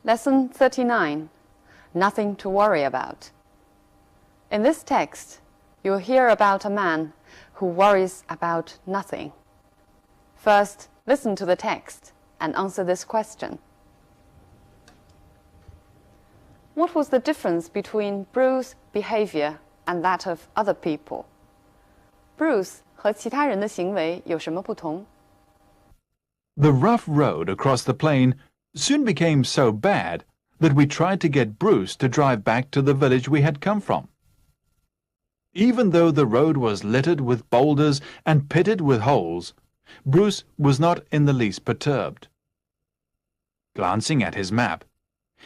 Lesson 39. Nothing to worry about. In this text, you'll hear about a man who worries about nothing. First, listen to the text and answer this question. What was the difference between Bruce's behavior and that of other people? Bruce 和其他人的行为有什么不同？ The rough road across the plain soon became so bad that we tried to get Bruce to drive back to the village we had come from. Even though the road was littered with boulders and pitted with holes, Bruce was not in the least perturbed. Glancing at his map,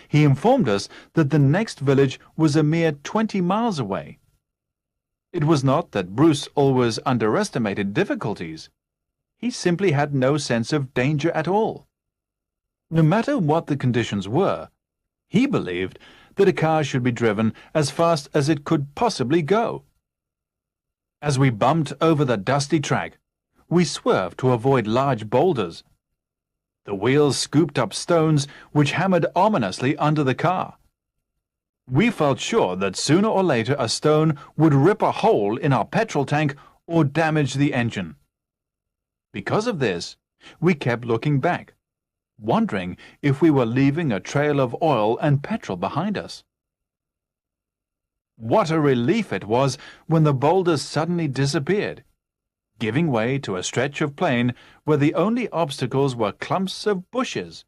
he informed us that the next village was a mere 20 miles away. It was not that Bruce always underestimated difficulties. He simply had no sense of danger at all. No matter what the conditions were, he believed that a car should be driven as fast as it could possibly go. As we bumped over the dusty track, we swerved to avoid large boulders. The wheels scooped up stones which hammered ominously under the car. We felt sure that sooner or later a stone would rip a hole in our petrol tank or damage the engine. Because of this, we kept looking back, wondering if we were leaving a trail of oil and petrol behind us. What a relief it was when the boulders suddenly disappeared, giving way to a stretch of plain where the only obstacles were clumps of bushes.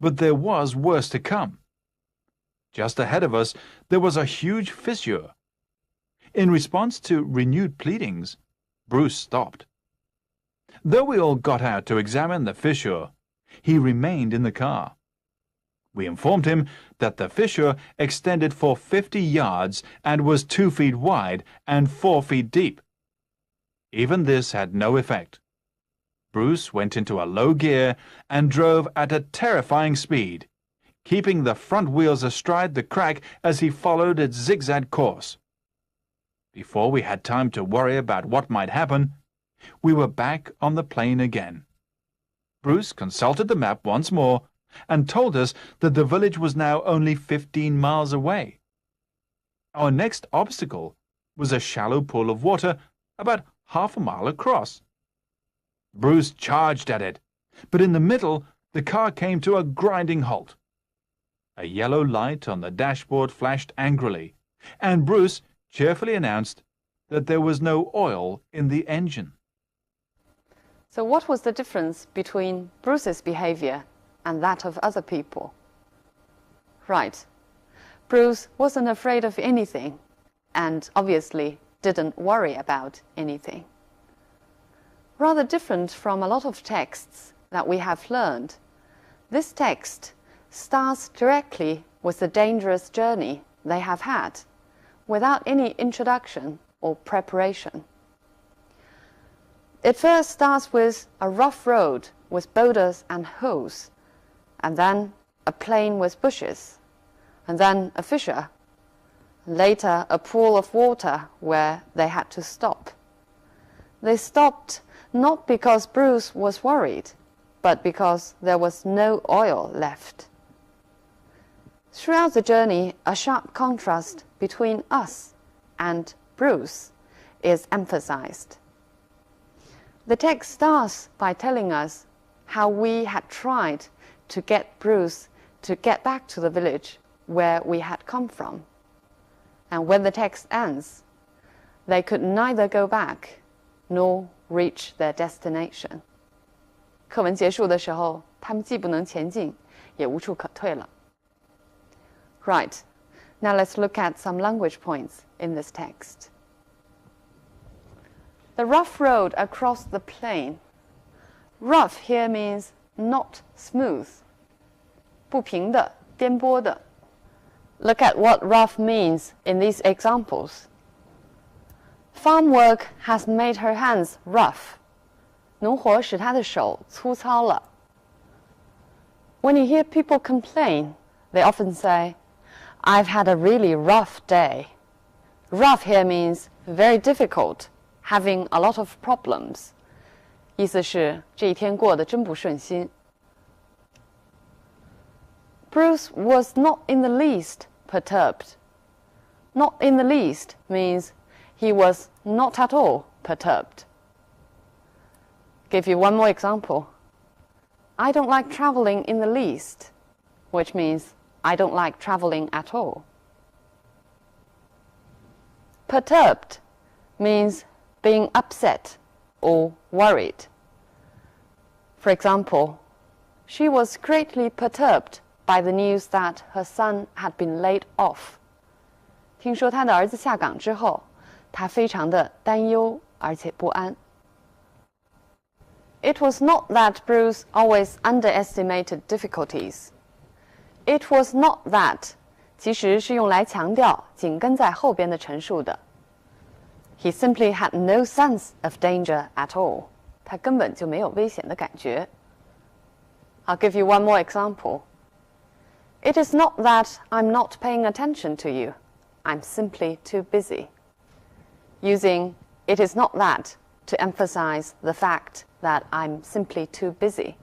But there was worse to come. Just ahead of us, there was a huge fissure. In response to renewed pleadings, Bruce stopped. Though we all got out to examine the fissure, he remained in the car. We informed him that the fissure extended for 50 yards and was 2 feet wide and 4 feet deep. Even this had no effect. Bruce went into a low gear and drove at a terrifying speed, keeping the front wheels astride the crack as he followed its zigzag course. Before we had time to worry about what might happen, we were back on the plain again. Bruce consulted the map once more and told us that the village was now only 15 miles away. Our next obstacle was a shallow pool of water about half a mile across. Bruce charged at it, but in the middle the car came to a grinding halt. A yellow light on the dashboard flashed angrily, and Bruce cheerfully announced that there was no oil in the engine. So what was the difference between Bruce's behavior and that of other people? Right. Bruce wasn't afraid of anything and obviously didn't worry about anything. Rather different from a lot of texts that we have learned, this text starts directly with the dangerous journey they have had, without any introduction or preparation. It first starts with a rough road with boulders and holes, and then a plain with bushes, and then a fissure, and later a pool of water where they had to stop. They stopped not because Bruce was worried, but because there was no oil left. Throughout the journey, a sharp contrast between us and Bruce is emphasized. The text starts by telling us how we had tried to get Bruce to get back to the village where we had come from. And when the text ends, they could neither go back nor reach their destination. 课文结束的时候，他们既不能前进，也无处可退了。Right, now let's look at some language points in this text. The rough road across the plain. Rough here means not smooth. 不平的，颠簸的。Look at what rough means in these examples. Farm work has made her hands rough. 农活使她的手粗糙了。When you hear people complain, they often say, I've had a really rough day. Rough here means very difficult, having a lot of problems. 意思是这一天过得真不顺心。Bruce was not in the least perturbed. Not in the least means he was not at all perturbed. Give you one more example. I don't like traveling in the least, which means I don't like traveling at all. Perturbed means being upset or worried. For example, she was greatly perturbed by the news that her son had been laid off. 听说他的儿子下岗之后，她非常的担忧而且不安。It was not that Bruce always underestimated difficulties. It was not that 其实是用来强调紧跟在后边的陈述的。He simply had no sense of danger at all. 他根本就没有危险的感觉。I'll give you one more example. It is not that I'm not paying attention to you. I'm simply too busy. Using it is not that to emphasize the fact that I'm simply too busy.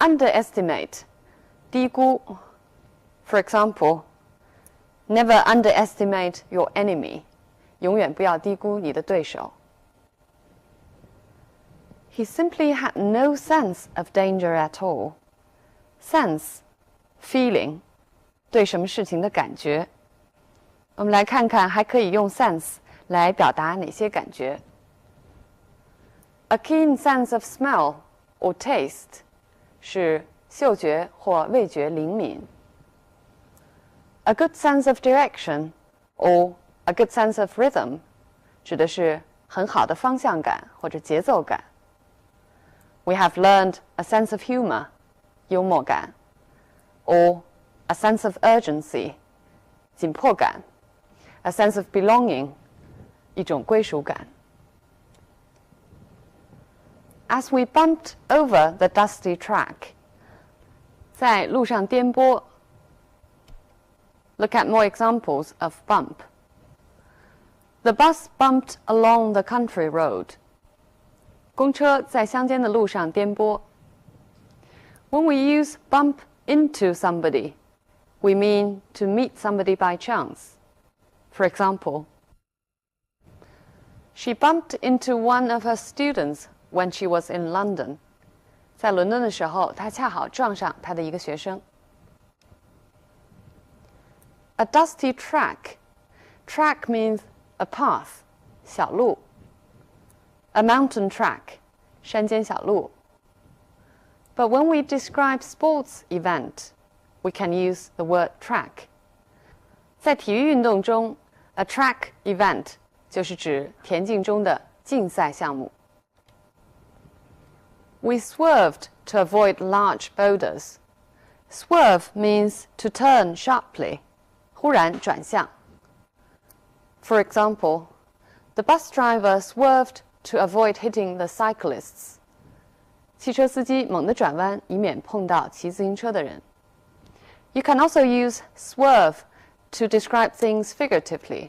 Underestimate, 低估. For example, never underestimate your enemy. 永远不要低估你的对手。He simply had no sense of danger at all. Sense, feeling, 对什么事情的感觉。我们来看看还可以用 sense 来表达哪些感觉。A keen sense of smell or taste 是嗅觉或味觉灵敏。A good sense of direction or a good sense of rhythm 指的是很好的方向感或者节奏感。We have learned a sense of humor, 幽默感 or a sense of urgency, 紧迫感 a sense of belonging, 一种归属感。As we bumped over the dusty track, 在路上颠簸。Look at more examples of bump. The bus bumped along the country road. 公车在乡间的路上颠簸。When we use bump into somebody, we mean to meet somebody by chance. For example, she bumped into one of her students when she was in London. 在伦敦的时候，她恰好撞上她的一个学生。A dusty track. Track means a path, 小路。A mountain track, 山间小路。But when we describe sports event, we can use the word track. 在体育运动中 ，a track event 就是指田径中的竞赛项目。We swerved to avoid large boulders. Swerve means to turn sharply, 忽然转向。For example, the bus driver swerved to avoid hitting the cyclists. 汽车司机猛地转弯，以免碰到骑自行车的人。You can also use swerve to describe things figuratively.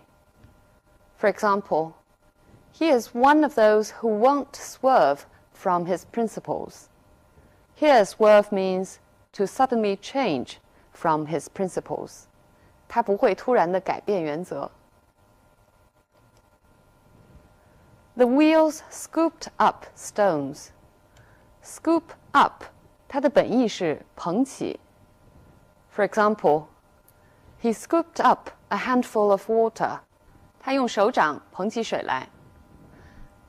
For example, he is one of those who won't swerve from his principles. Here, swerve means to suddenly change from his principles. 他不会突然地改变原则。The wheels scooped up stones. Scoop up, 它的本意是捧起。For example, he scooped up a handful of water. 他用手掌捧起水来。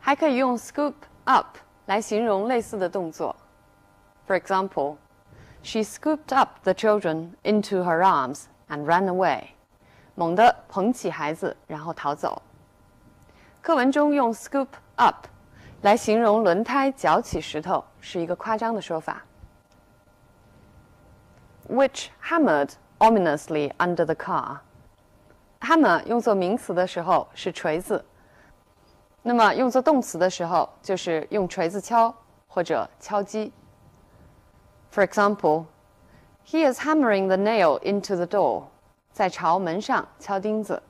还可以用 scoop up 来形容类似的动作。For example, she scooped up the children into her arms and ran away. 猛地捧起孩子，然后逃走。课文中用 scoop up 来形容轮胎搅起石头，是一个夸张的说法。Which hammered ominously under the car. Hammer 用作名词的时候是锤子，那么用作动词的时候就是用锤子敲或者敲击。For example, he is hammering the nail into the door. 在朝门上敲钉子。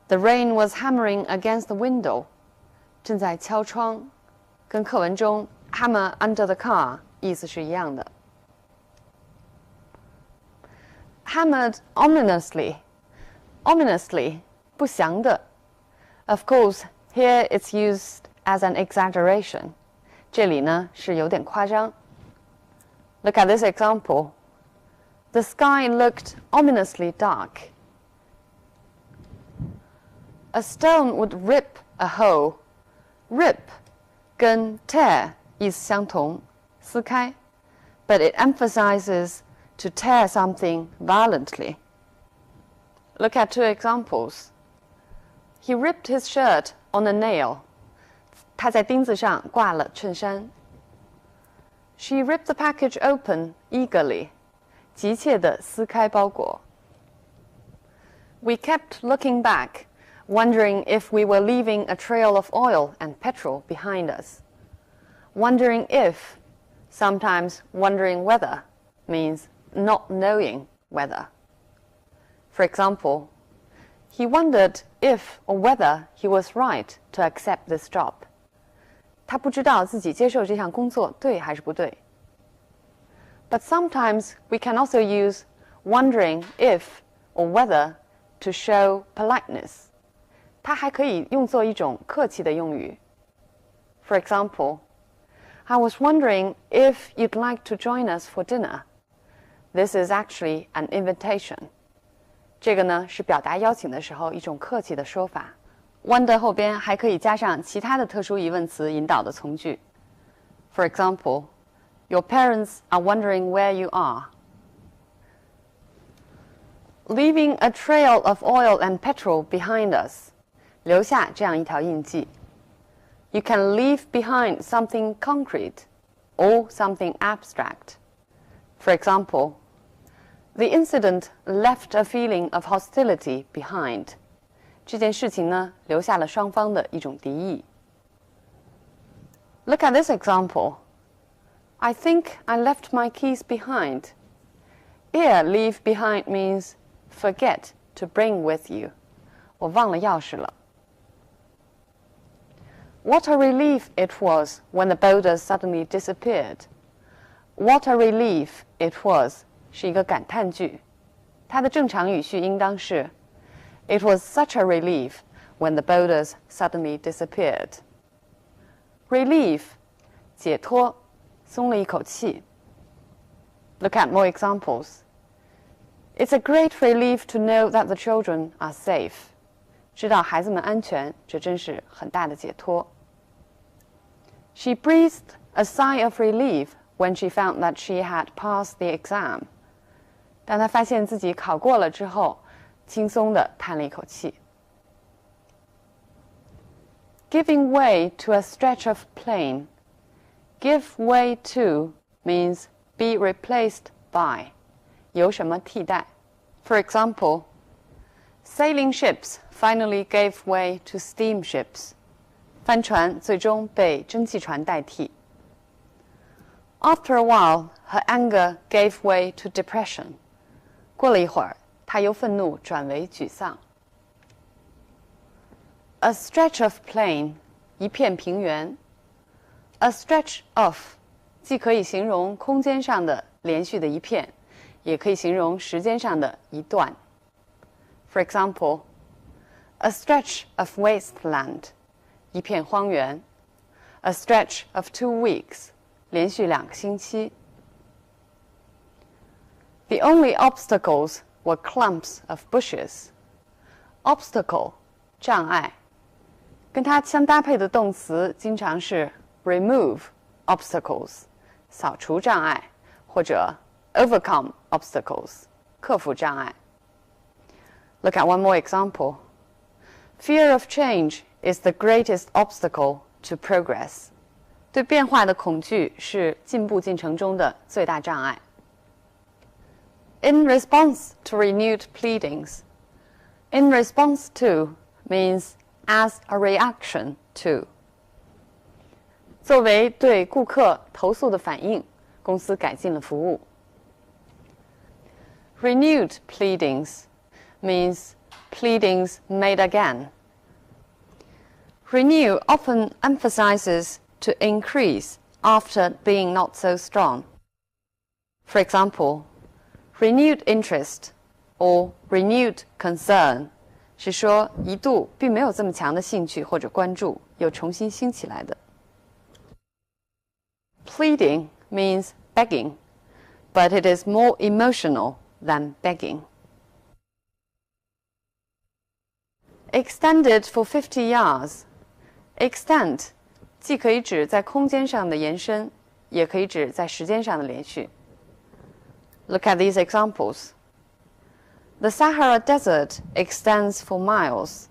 The rain was hammering against the window. 正在敲窗，跟课文中 hammer under the car 意思是一样的。hammered ominously. Ominously, 不祥的. Of course, here it's used as an exaggeration. 这里呢是有点夸张. Look at this example. The sky looked ominously dark. A stone would rip a hole. Rip 跟 tear 意思相同，撕开 but it emphasizes to tear something violently. Look at two examples. He ripped his shirt on a nail. 他在钉子上挂了衬衫。She ripped the package open eagerly. 急切地撕开包裹。We kept looking back, wondering if we were leaving a trail of oil and petrol behind us. Wondering if, sometimes wondering whether, means not knowing whether. For example, he wondered if or whether he was right to accept this job. 他不知道自己接受这项工作对还是不对。But sometimes we can also use wondering if or whether to show politeness. 它还可以用作一种客气的用语。For example, I was wondering if you'd like to join us for dinner. This is actually an invitation. 这个呢是表达邀请的时候一种客气的说法。Wonder 后边还可以加上其他的特殊疑问词引导的从句。For example, your parents are wondering where you are. Leaving a trail of oil and petrol behind us. 留下这样一条印记。You can leave behind something concrete or something abstract. For example, the incident left a feeling of hostility behind. 这件事情呢，留下了双方的一种敌意。Look at this example. I think I left my keys behind. Here, leave behind means forget to bring with you. 我忘了钥匙了。What a relief it was when the boulders suddenly disappeared. What a relief it was 是一个感叹句，它的正常语序应当是 It was such a relief when the boulders suddenly disappeared. Relief 解脱，松了一口气。Look at more examples. It's a great relief to know that the children are safe. 知道孩子们安全，这真是很大的解脱。She breathed a sigh of relief when she found that she had passed the exam. 当她发现自己考过了之后，轻松地叹了一口气。Giving way to a stretch of plain. Give way to means be replaced by. 由什么替代。For example, sailing ships finally gave way to steamships. 帆船最终被蒸汽船代替。After a while, her anger gave way to depression. 过了一会儿，她由愤怒转为沮丧。A stretch of plain, 一片平原。A stretch of, 既可以形容空间上的连续的一片，也可以形容时间上的一段。For example, a stretch of wasteland, 一片荒原。A stretch of 2 weeks, 连续2个星期。The only obstacles were clumps of bushes. Obstacle, 障碍。跟它相搭配的动词经常是 remove obstacles, 扫除障碍，或者 overcome obstacles, 克服障碍。Look at one more example. Fear of change is the greatest obstacle to progress. 对变化的恐惧是进步进程中的最大障碍。In response to renewed pleadings. In response to means as a reaction to. 作为对顾客投诉的反应，公司改进了服务。Renewed pleadings means pleadings made again. Renew often emphasizes to increase after being not so strong. For example, renewed interest or renewed concern 是说一度并没有这么强的兴趣或者关注，又重新兴起来的。Pleading means begging, but it is more emotional than begging. Extended for 50 yards. Extend 既可以指在空间上的延伸，也可以指在时间上的连续。Look at these examples. The Sahara Desert extends for miles.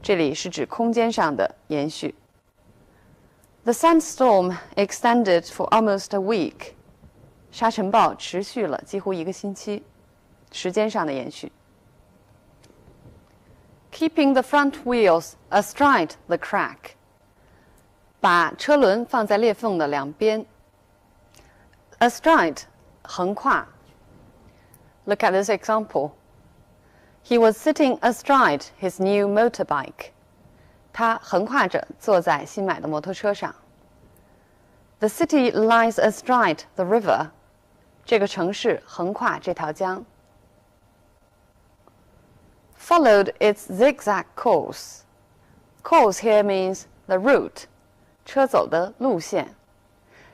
这里是指空间上的延续。The sandstorm extended for almost a week. 沙尘暴持续了几乎1个星期，时间上的延续。Keeping the front wheels astride the crack. 把车轮放在裂缝的两边。Astride 横跨。Look at this example. He was sitting astride his new motorbike. 他横跨着坐在新买的摩托车上。The city lies astride the river. 这个城市横跨这条江。Followed its zigzag course. Course here means the route. 车走的路线。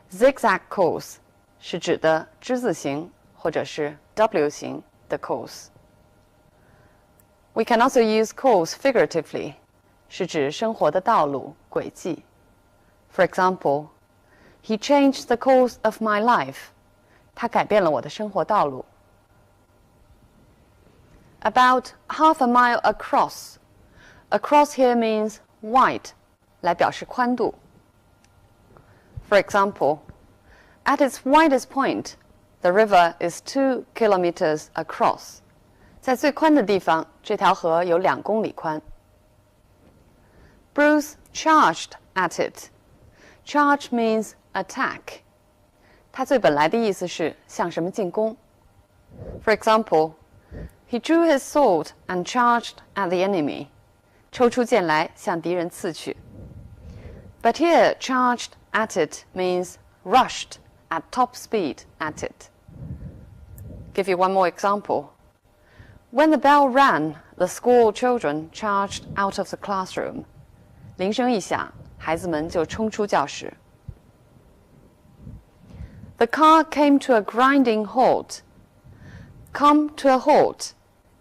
Zigzag course 是指的之字形或者是 W 型的 course。We can also use course figuratively, 是指生活的道路、轨迹。For example, he changed the course of my life. 他改变了我的生活道路。About half a mile across. Across here means wide, 来表示宽度。For example, at its widest point, the river is 2 kilometers across. 在最宽的地方，这条河有2公里宽。Bruce charged at it. Charge means attack. 它最本来的意思是向什么进攻。For example, he drew his sword and charged at the enemy. 抽出剑来向敌人刺去。But here, charged at it means rushed at top speed at it. Give you one more example. When the bell rang, the school children charged out of the classroom. 铃声一响，孩子们就冲出教室。The car came to a grinding halt. Come to a halt.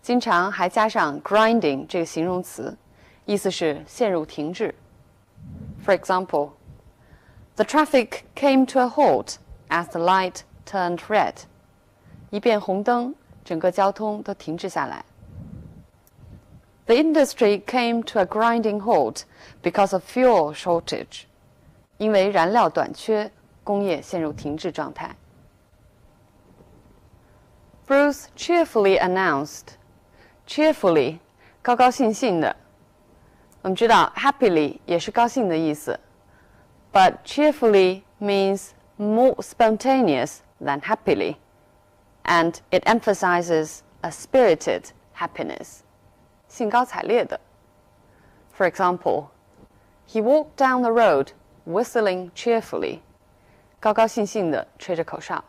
经常还加上 grinding 这个形容词，意思是陷入停滞。For example, the traffic came to a halt as the light turned red. 一变红灯，整个交通都停滞下来。The industry came to a grinding halt because of fuel shortage. 因为燃料短缺，工业陷入停滞状态。Bruce cheerfully announced. Cheerfully, 高高兴兴的。我们知道 happily 也是高兴的意思 ，but cheerfully means more spontaneous than happily, and it emphasizes a spirited happiness. 兴高采烈的。For example, he walked down the road whistling cheerfully. 高高兴兴地吹着口哨。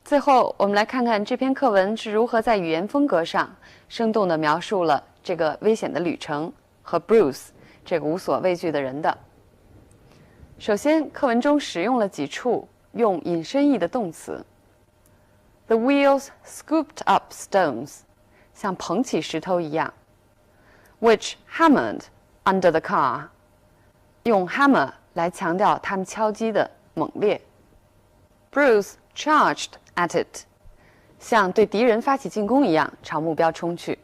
最后，我们来看看这篇课文是如何在语言风格上生动地描述了这个危险的旅程和 Bruce 这个无所畏惧的人的。首先，课文中使用了几处用引申义的动词。The wheels scooped up stones, 像捧起石头一样。Which hammered under the car, 用 hammer 来强调他们敲击的猛烈。Bruce charged at it, 像对敌人发起进攻一样朝目标冲去。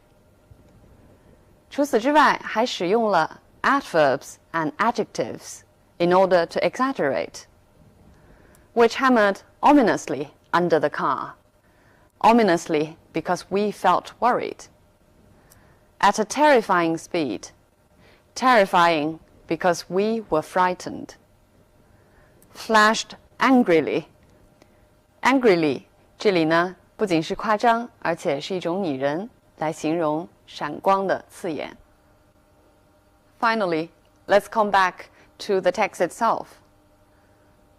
除此之外，还使用了 adverbs and adjectives in order to exaggerate. Which hammered ominously under the car. Ominously because we felt worried. At a terrifying speed. Terrifying because we were frightened. Flashed angrily. Angrily 这里呢不仅是夸张，而且是一种拟人来形容闪光的刺眼。Finally, let's come back to the text itself.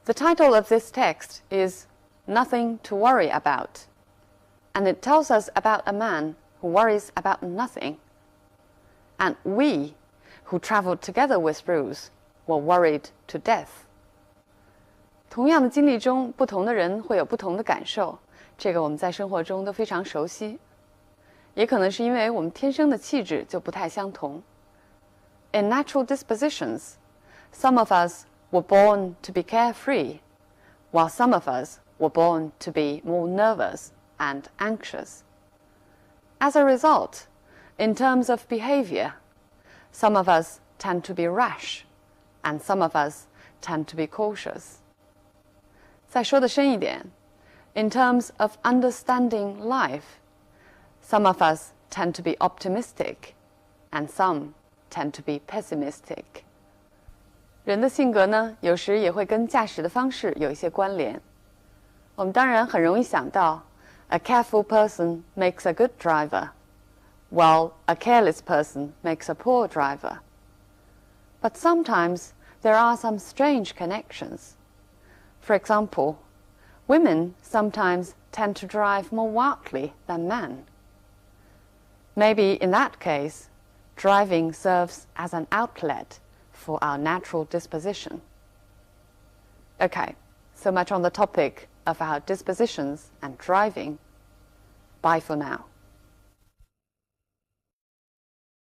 The title of this text is Nothing to Worry About. and it tells us about a man who worries about nothing. And we, who traveled together with Bruce, were worried to death. 同样的经历中，不同的人会有不同的感受，这个我们在生活中都非常熟悉。也可能是因为我们天生的气质就不太相同。In natural dispositions, some of us were born to be carefree, while some of us were born to be more nervous and anxious. As a result, in terms of behavior, some of us tend to be rash, and some of us tend to be cautious. 再说的深一点 in terms of understanding life, some of us tend to be optimistic, and some tend to be pessimistic. 人的性格呢，有时也会跟驾驶的方式有一些关联。我们当然很容易想到 a careful person makes a good driver, while a careless person makes a poor driver. But sometimes there are some strange connections. For example, women sometimes tend to drive more wildly than men. Maybe in that case, driving serves as an outlet for our natural disposition. Okay, so much on the topic of our dispositions and driving. Bye for now.